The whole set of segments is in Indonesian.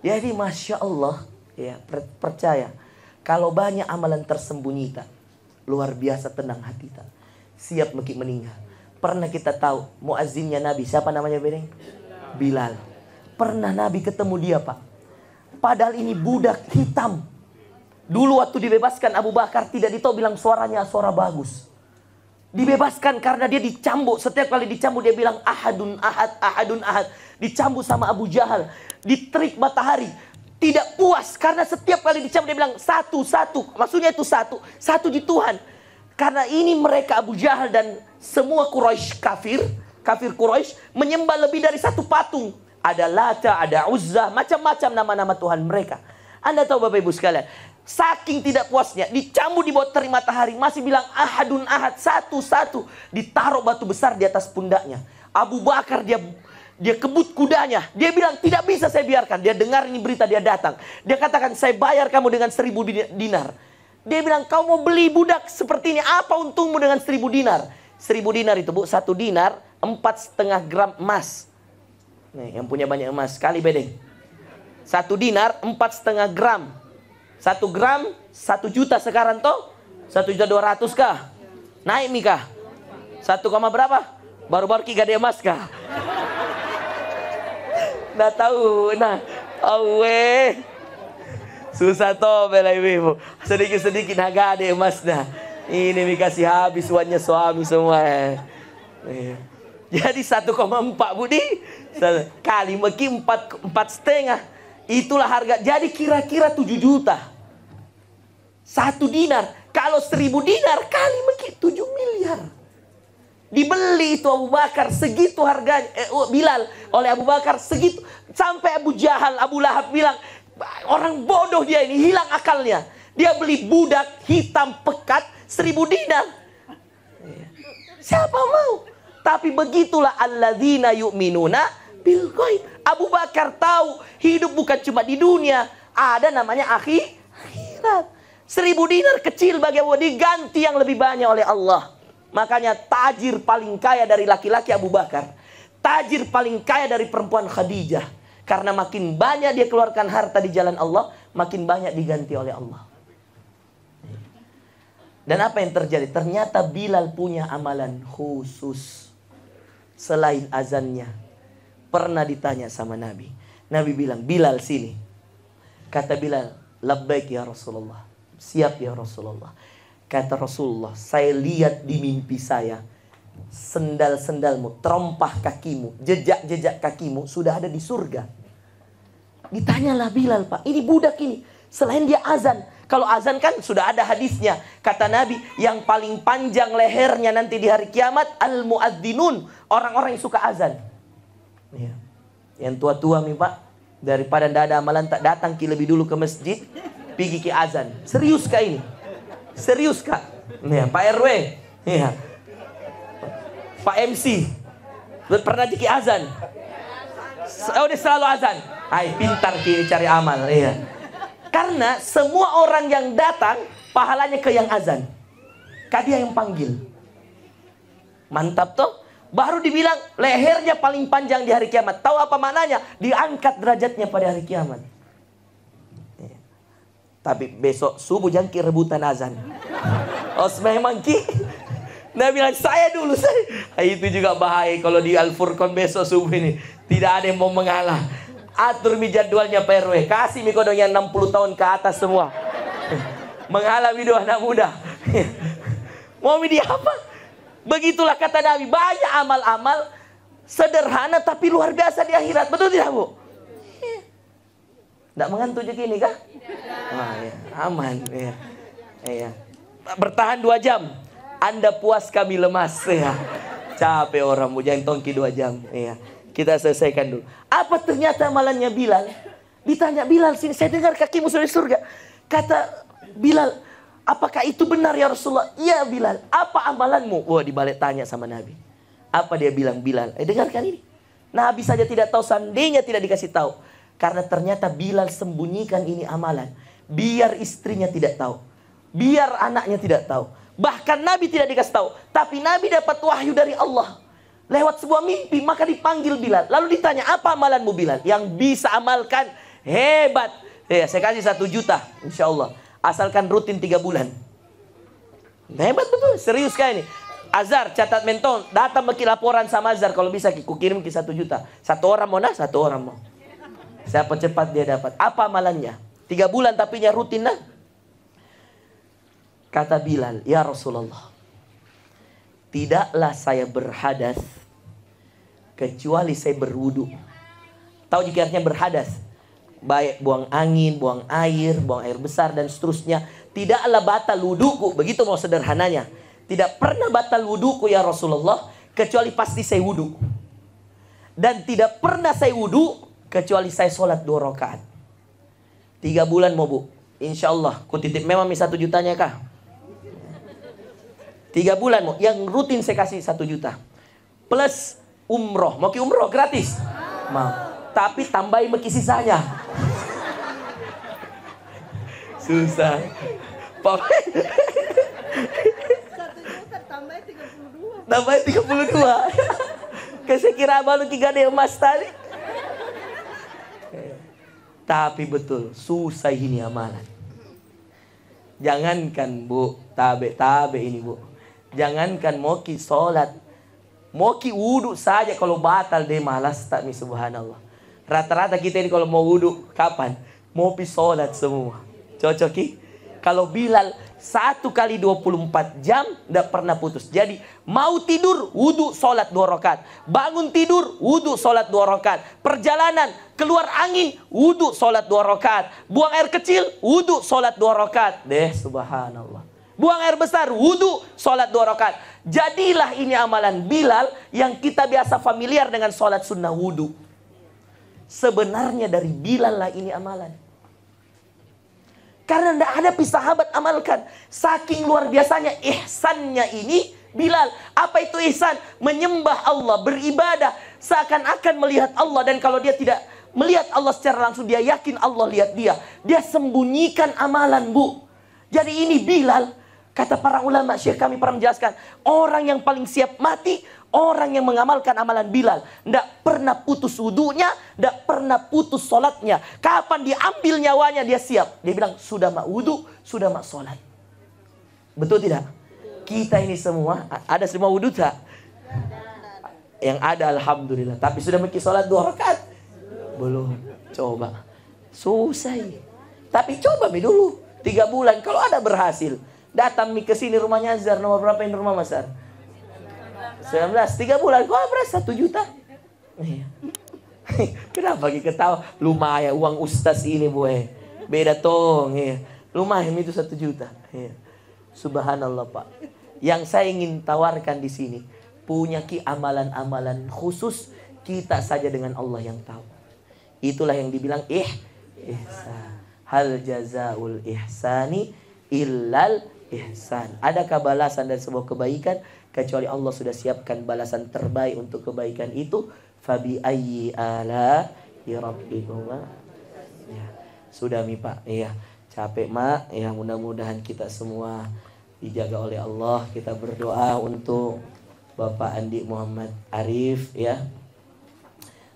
Jadi Masya Allah, ya, percaya. Kalau banyak amalan tersembunyi, luar biasa tenang hati. Siap mungkin meninggal. Pernah kita tahu muazzinnya Nabi, siapa namanya Bedeng? Bilal. Pernah Nabi ketemu dia, Pak. Padahal ini budak hitam. Dulu waktu dibebaskan Abu Bakar tidak ditahu, bilang suaranya suara bagus. Dibebaskan karena dia dicambuk. Setiap kali dicambuk dia bilang ahadun ahad, ahadun ahad. Dicambuk sama Abu Jahal. Diterik matahari. Tidak puas karena setiap kali dicambuk dia bilang satu, satu. Maksudnya itu satu. Satu di Tuhan. Karena ini mereka Abu Jahal dan semua Quraisy kafir. Kafir Quraisy menyembah lebih dari satu patung. Ada Lata, ada Uzzah. Macam-macam nama-nama Tuhan mereka. Anda tahu Bapak Ibu sekalian. Saking tidak puasnya, dicambuk di bawah terik matahari, masih bilang ahadun ahad, satu-satu. Ditaruh batu besar di atas pundaknya. Abu Bakar dia kebut kudanya. Dia bilang tidak bisa saya biarkan. Dia dengar ini berita, dia datang. Dia katakan saya bayar kamu dengan 1000 dinar. Dia bilang kau mau beli budak seperti ini, apa untungmu dengan 1000 dinar? 1000 dinar itu Bu, 1 dinar 4,5 gram emas. Nih, yang punya banyak emas sekali Bedeng. 1 dinar 4,5 gram. 1 gram 1 juta sekarang toh? 1.200.000 kah? Naik nih kah? 1, berapa? Baru-baru gak ada emas kah? Nah tahu, nah awe susah toh bela ibu. Sedikit-sedikit agak ada emas dah. Ini dikasih habis uangnya suami semua. Jadi 1,4 Budi kali meki 4,5. Itulah harga. Jadi kira-kira 7 juta. 1 dinar. Kalau 1000 dinar kali mungkin 7 miliar. Dibeli itu Abu Bakar segitu harganya. Bilal oleh Abu Bakar segitu. Sampai Abu Jahal, Abu Lahab bilang, orang bodoh dia ini, hilang akalnya. Dia beli budak hitam pekat 1000 dinar. Siapa mau? Tapi begitulah alladzina yu'minuna bil ghaib. Abu Bakar tahu hidup bukan cuma di dunia. Ada namanya akhirat. 1000 dinar kecil bagi Abu Bakar, diganti yang lebih banyak oleh Allah. Makanya tajir paling kaya dari laki-laki Abu Bakar. Tajir paling kaya dari perempuan Khadijah. Karena makin banyak dia keluarkan harta di jalan Allah, makin banyak diganti oleh Allah. Dan apa yang terjadi? Ternyata Bilal punya amalan khusus. Selain azannya. Pernah ditanya sama Nabi. Nabi bilang, Bilal sini. Kata Bilal, labbaik ya Rasulullah. Siap ya Rasulullah. Kata Rasulullah, saya lihat di mimpi saya. Sendal-sendalmu, terompah kakimu, jejak-jejak kakimu sudah ada di surga. Ditanyalah Bilal, Pak, ini budak ini. Selain dia azan. Kalau azan kan sudah ada hadisnya. Kata Nabi, yang paling panjang lehernya nanti di hari kiamat, al-muadzzinun. Orang-orang yang suka azan. Ya. Yang tua-tua nih Pak, daripada tidak ada amalan tak datang ki lebih dulu ke masjid, pergi ki azan. Serius kah ini? Serius kah? Ya, Pak RW, ya. Pak MC, pernah ki azan? Udah selalu azan. Hai, pintar ki cari amal, ya. Karena semua orang yang datang pahalanya ke yang azan. Kak dia yang panggil. Mantap toh? Baru dibilang lehernya paling panjang di hari kiamat. Tahu apa maknanya? Diangkat derajatnya pada hari kiamat. Ya. Tapi besok subuh jangan rebutan azan. Oh memang ki. Nah bilang saya dulu saya. Itu juga bahaya kalau di Al-Furqan besok subuh ini. Tidak ada yang mau mengalah. Atur mi jadwalnya Pak RW. Kasih mi kodong yang 60 tahun ke atas semua. Mengalah video anak muda. Mau mi dia apa? Begitulah kata Nabi, banyak amal-amal sederhana tapi luar biasa di akhirat. Betul tidak Bu? Tidak mengantuk juga ini kah? Wah, ya. Aman. Ya. Ya. Bertahan 2 jam. Anda puas kami lemas. Ya. Capek orang Bu, jangan tongki 2 jam. Ya. Kita selesaikan dulu. Apa ternyata amalannya Bilal? Ditanya Bilal sini, saya dengar kakimu sudah di surga. Kata Bilal, apakah itu benar ya Rasulullah? Iya Bilal. Apa amalanmu? Wah dibalik tanya sama Nabi. Apa dia bilang Bilal? Dengarkan ini. Nabi saja tidak tahu, seandainya tidak dikasih tahu. Karena ternyata Bilal sembunyikan ini amalan. Biar istrinya tidak tahu. Biar anaknya tidak tahu. Bahkan Nabi tidak dikasih tahu. Tapi Nabi dapat wahyu dari Allah. Lewat sebuah mimpi, maka dipanggil Bilal. Lalu ditanya, apa amalanmu Bilal? Yang bisa amalkan Hebat. Ya, saya kasih 1 juta, insya Allah. Asalkan rutin 3 bulan. Hebat betul, serius kayak ini. Azhar, catat menton, datang bikin laporan sama Azhar. Kalau bisa, ku kirim ke 1 juta. 1 orang mau, 1 orang mau. Siapa cepat dia dapat. Apa amalannya? 3 bulan tapi nya rutin nah. Kata Bilal, ya Rasulullah, tidaklah saya berhadas kecuali saya berwudu. Tahu jika artinya berhadas? Baik buang angin, buang air besar dan seterusnya. Tidaklah batal wuduku. Begitu mau sederhananya. Tidak pernah batal wuduku ya Rasulullah kecuali pasti saya wudu. Dan tidak pernah saya wudu kecuali saya sholat 2 rakaat. 3 bulan mau bu, insya Allah ku titip memang 1 jutanya kah? 3 bulan mau, yang rutin saya kasih 1 juta. Plus umroh, mau ke umroh gratis? Mau. Tapi tambahin meki sisanya. Susah. 1 juta tambah 32. Saya kira baru 3 deh emas tadi. Tapi betul, susah ini amalan. Jangankan bu, tabe ini bu. Jangankan mau ki sholat, mau ki wudu saja kalau batal deh malas tak mi subhanallah. Rata-rata kita ini kalau mau wudu kapan? Mau pi sholat semua. Cocok ki? Kalau Bilal 1 kali 24 jam tidak pernah putus. Jadi mau tidur wudu sholat 2 rakaat. Bangun tidur wudu sholat 2 rakaat. Perjalanan keluar angin wudu sholat 2 rakaat. Buang air kecil wudu sholat 2 rakaat. Deh subhanallah. Buang air besar wudu sholat 2 rakaat. Jadilah ini amalan Bilal yang kita biasa familiar dengan sholat sunnah wudu. Sebenarnya dari Bilal lah ini amalan. Karena tidak ada sahabat amalkan. Saking luar biasanya ihsannya ini Bilal. Apa itu ihsan? Menyembah Allah, beribadah seakan-akan melihat Allah. Dan kalau dia tidak melihat Allah secara langsung, dia yakin Allah lihat dia. Dia sembunyikan amalan bu. Jadi ini Bilal, kata para ulama, syekh kami pernah menjelaskan, orang yang paling siap mati, orang yang mengamalkan amalan Bilal. Tidak pernah putus wudunya, tidak pernah putus sholatnya. Kapan diambil nyawanya dia siap. Dia bilang sudah mak wudu, sudah mak sholat. Betul tidak? Kita ini semua, ada semua wudu tak? Yang ada alhamdulillah. Tapi sudah maki sholat 2 rakaat? Belum. Coba. Susah. Tapi coba mi dulu. 3 bulan. Kalau ada berhasil. Datang mi ke sini rumahnya Azhar. Nomor berapa ini rumah Mas Ar? 19, 3 bulan. Kok berapa? 1 juta? Iya. Kenapa kita ketawa? Lumayan uang ustaz ini bu. Beda tong. Iya. Lumayan itu 1 juta. Iya. Subhanallah Pak. Yang saya ingin tawarkan di sini, punya ki amalan-amalan khusus kita saja dengan Allah yang tahu. Itulah yang dibilang ihsan. Hal jazaul ihsani illal ihsan. Adakah balasan dari sebuah kebaikan kecuali Allah sudah siapkan balasan terbaik untuk kebaikan itu? Fabi ayyi ala rabbikuma. Ya, sudah mi Pak. Iya, capek Mak. Ya, mudah-mudahan kita semua dijaga oleh Allah. Kita berdoa untuk Bapak Andi Muhammad Arif ya.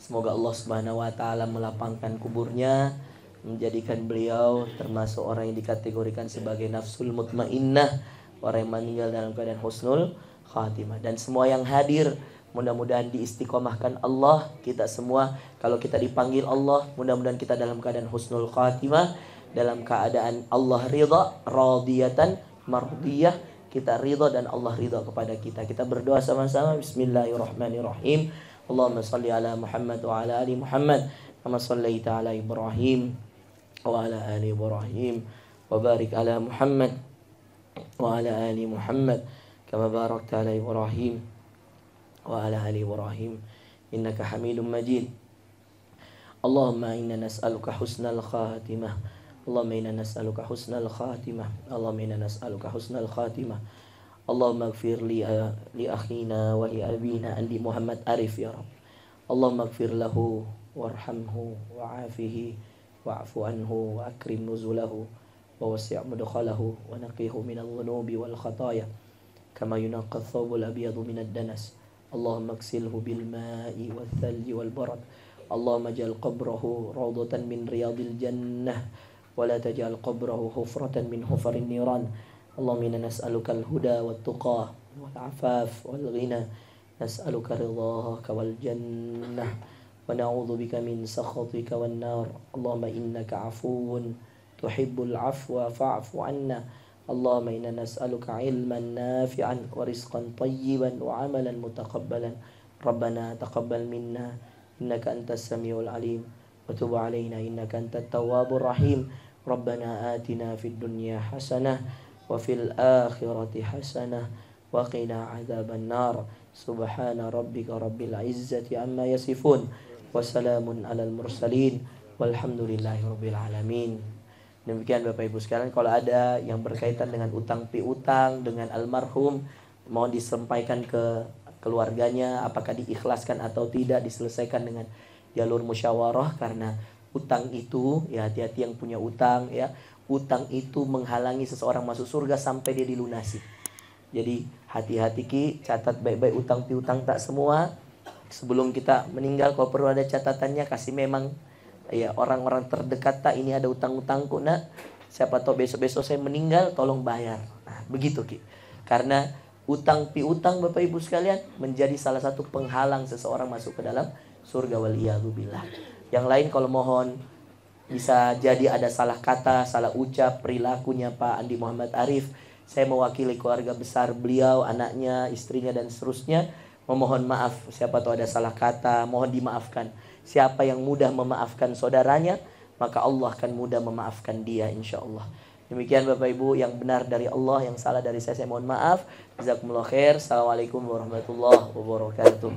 Semoga Allah Subhanahu wa taala melapangkan kuburnya, menjadikan beliau termasuk orang yang dikategorikan sebagai nafsul mutmainnah, orang yang meninggal dalam keadaan husnul khatimah. Dan semua yang hadir mudah-mudahan diistiqomahkan Allah. Kita semua kalau kita dipanggil Allah, mudah-mudahan kita dalam keadaan husnul khatimah, dalam keadaan Allah ridha, radiyatan mardiyah, kita ridha dan Allah ridha kepada kita. Kita berdoa sama-sama. Bismillahirrahmanirrahim. Allahumma salli ala Muhammad wa ala ali Muhammad kama sallaita ala Ibrahim wa ala ali Ibrahim wa barik ala Muhammad wa ala ali Muhammad kama barakta ala Ibrahim wa ala ali Ibrahim innaka Hamidum Majid. Allahumma inna nas'aluka husnal khatimah. Allahumma inna nas'aluka husnal khatimah. Allahumma inna nas'aluka husnal khatimah. Allahumma ighfir li akhina wa li abina Andi Muhammad Arif ya Rabb. Allahumma ighfir lahu warhamhu wa'afihi wa'fu anhu wa akrim nuzulahu wa wasi' mudkhalahu wa naqihu minadh dhunubi wal khataaya kama yunqqa ath-thawbul abyadu minad danas. Allahumma ighsilhu bil ma'i wath thalji wal barad Allahumma ja'al qabrahu rawdatan min riyadil jannah wa la taj'al qabrahu hufratan min hufarin niran. Allahumma inna nas'aluka al-huda wat tuqa wal afaf wal ghina, nas'aluka ridhaka wal jannah wa na'udzu bika min sakhatika wan nar. Allahumma innaka 'afuwun tuhibbul 'afwa fa'fu 'anna. Allahumma inna nas'aluka 'ilman nafi'an wa rizqan thayyiban wa 'amalan mutaqabbalan. Rabbana taqabbal minna innaka antas samiul 'alim wa tub 'alaina innaka antat tawwabur rahim. Rabbana atina fid dunya hasanah wa fil akhirati hasanah wa qina 'adzaban nar. Subhana rabbika rabbil izzati amma yasifun wa salamun alal mursalin walhamdulillahi rabbil alamin. Demikian Bapak Ibu sekalian, kalau ada yang berkaitan dengan utang piutang dengan almarhum, mohon disampaikan ke keluarganya, apakah diikhlaskan atau tidak, diselesaikan dengan jalur musyawarah. Karena utang itu, ya hati-hati yang punya utang ya, utang itu menghalangi seseorang masuk surga sampai dia dilunasi. Jadi hati-hati Ki, catat baik-baik utang piutang tak semua. Sebelum kita meninggal kalau perlu ada catatannya, kasih memang ya orang-orang terdekat, tak ini ada utang-utangku nak, siapa tahu besok-besok saya meninggal tolong bayar. Nah, begitu Ki. Karena utang piutang Bapak Ibu sekalian menjadi salah satu penghalang seseorang masuk ke dalam surga, waliyadzubillah. Yang lain kalau mohon, bisa jadi ada salah kata, salah ucap, perilakunya Pak Andi Muhammad Arif. Saya mewakili keluarga besar beliau, anaknya, istrinya dan seterusnya, memohon maaf. Siapa tahu ada salah kata, mohon dimaafkan. Siapa yang mudah memaafkan saudaranya, maka Allah akan mudah memaafkan dia insya-Allah. Demikian Bapak Ibu, yang benar dari Allah, yang salah dari saya mohon maaf. Jazakumullah khair. Assalamualaikum warahmatullahi wabarakatuh.